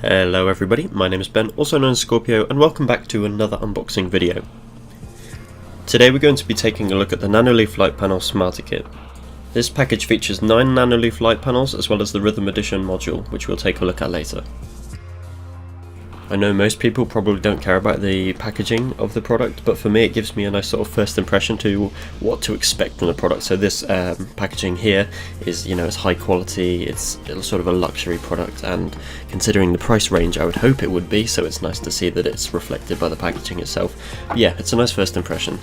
Hello everybody, my name is Ben, also known as Scorpio, and welcome back to another unboxing video. Today we're going to be taking a look at the Nanoleaf light panel smarter kit. This package features 9 Nanoleaf light panels as well as the Rhythm Edition module, which we'll take a look at later. I know most people probably don't care about the packaging of the product, but for me it gives me a nice sort of first impression to what to expect from the product. So this packaging here is, it's high quality, it's sort of a luxury product, and considering the price range I would hope it would be, so it's nice to see that it's reflected by the packaging itself. But yeah, it's a nice first impression.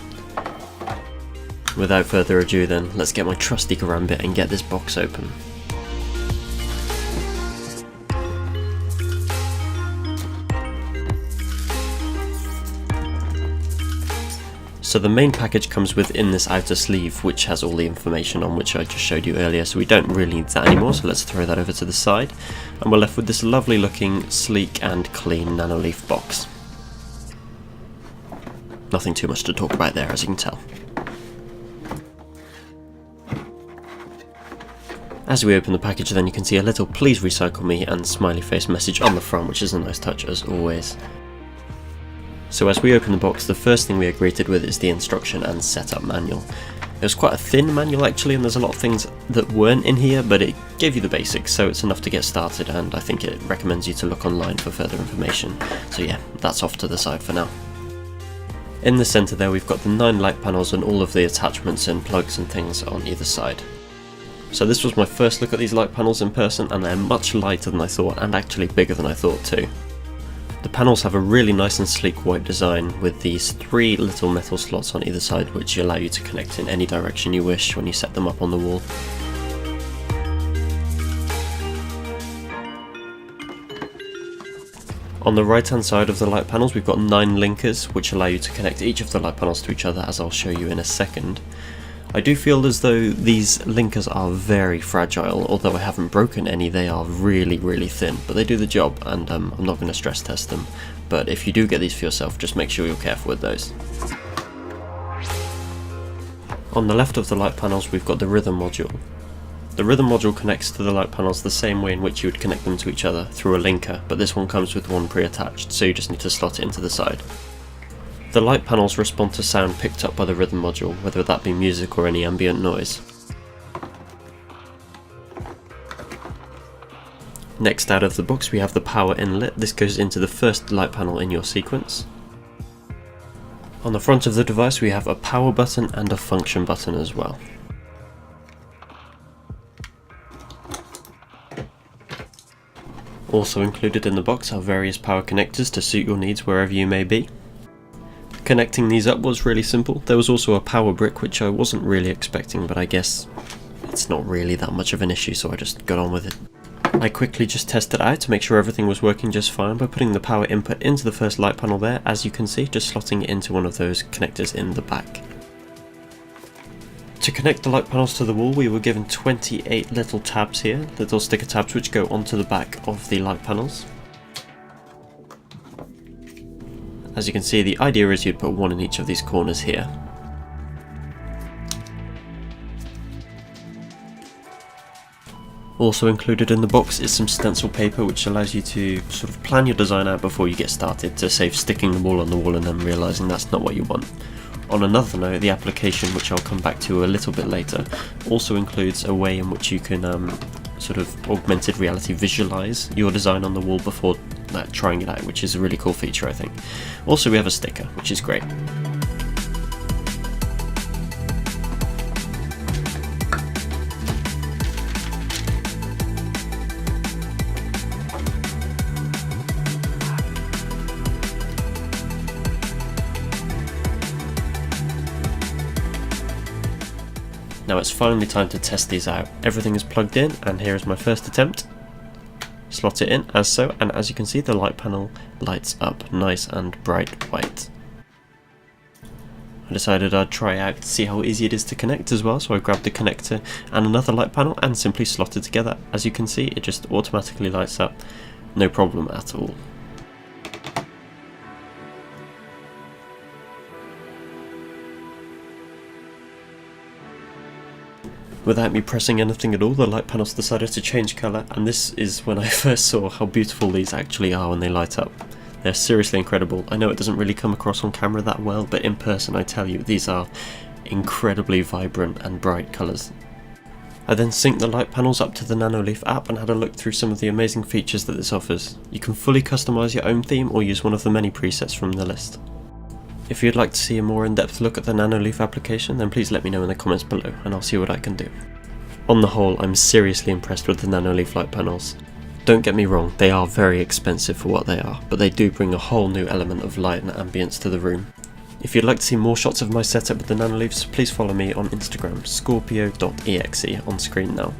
Without further ado then, let's get my trusty karambit and get this box open. So the main package comes within this outer sleeve, which has all the information on which I just showed you earlier, so we don't really need that anymore, so let's throw that over to the side, and we're left with this lovely looking, sleek and clean Nanoleaf box. Nothing too much to talk about there, as you can tell. As we open the package then you can see a little "please recycle me" and smiley face message on the front, which is a nice touch as always. So as we open the box, the first thing we are greeted with is the instruction and setup manual. It was quite a thin manual actually, and there's a lot of things that weren't in here, but it gave you the basics, so it's enough to get started, and I think it recommends you to look online for further information. So yeah, that's off to the side for now. In the centre there we've got the 9 light panels and all of the attachments and plugs and things on either side. So this was my first look at these light panels in person, and they're much lighter than I thought, and actually bigger than I thought too. The panels have a really nice and sleek white design with these 3 little metal slots on either side, which allow you to connect in any direction you wish when you set them up on the wall. On the right hand side of the light panels we've got 9 linkers, which allow you to connect each of the light panels to each other, as I'll show you in a second. I do feel as though these linkers are very fragile, although I haven't broken any. They are really thin, but they do the job, and I'm not going to stress test them. But if you do get these for yourself, just make sure you're careful with those. On the left of the light panels we've got the Rhythm module. The Rhythm module connects to the light panels the same way in which you would connect them to each other, through a linker, but this one comes with one pre-attached, so you just need to slot it into the side. The light panels respond to sound picked up by the Rhythm module, whether that be music or any ambient noise. Next out of the box we have the power inlet. This goes into the first light panel in your sequence. On the front of the device we have a power button and a function button as well. Also included in the box are various power connectors to suit your needs wherever you may be. Connecting these up was really simple. There was also a power brick, which I wasn't really expecting, but I guess it's not really that much of an issue, so I just got on with it. I quickly just tested out to make sure everything was working just fine by putting the power input into the first light panel there, as you can see, just slotting it into one of those connectors in the back. To connect the light panels to the wall we were given 28 little tabs here, little sticker tabs which go onto the back of the light panels. As you can see, the idea is you'd put one in each of these corners here. Also included in the box is some stencil paper, which allows you to sort of plan your design out before you get started, to save sticking them all on the wall and then realising that's not what you want. On another note, the application, which I'll come back to a little bit later, also includes a way in which you can sort of augmented reality visualise your design on the wall before trying it out, which is a really cool feature I think. Also we have a sticker, which is great. Now it's finally time to test these out. Everything is plugged in, and here is my first attempt. Slot it in as so, and as you can see the light panel lights up nice and bright white. I decided I'd try out to see how easy it is to connect as well, so I grabbed the connector and another light panel and simply slotted together. As you can see, it just automatically lights up, no problem at all. Without me pressing anything at all, the light panels decided to change colour, and this is when I first saw how beautiful these actually are when they light up. They're seriously incredible. I know it doesn't really come across on camera that well, but in person I tell you, these are incredibly vibrant and bright colours. I then synced the light panels up to the Nanoleaf app and had a look through some of the amazing features that this offers. You can fully customise your own theme or use one of the many presets from the list. If you'd like to see a more in-depth look at the Nanoleaf application, then please let me know in the comments below and I'll see what I can do. On the whole, I'm seriously impressed with the Nanoleaf light panels. Don't get me wrong, they are very expensive for what they are, but they do bring a whole new element of light and ambience to the room. If you'd like to see more shots of my setup with the Nanoleafs, please follow me on Instagram, scorpio.exe, on screen now.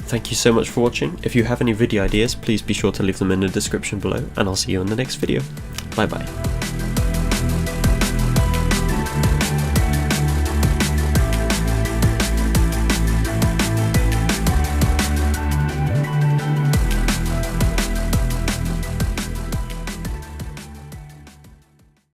Thank you so much for watching. If you have any video ideas, please be sure to leave them in the description below, and I'll see you in the next video. Bye bye.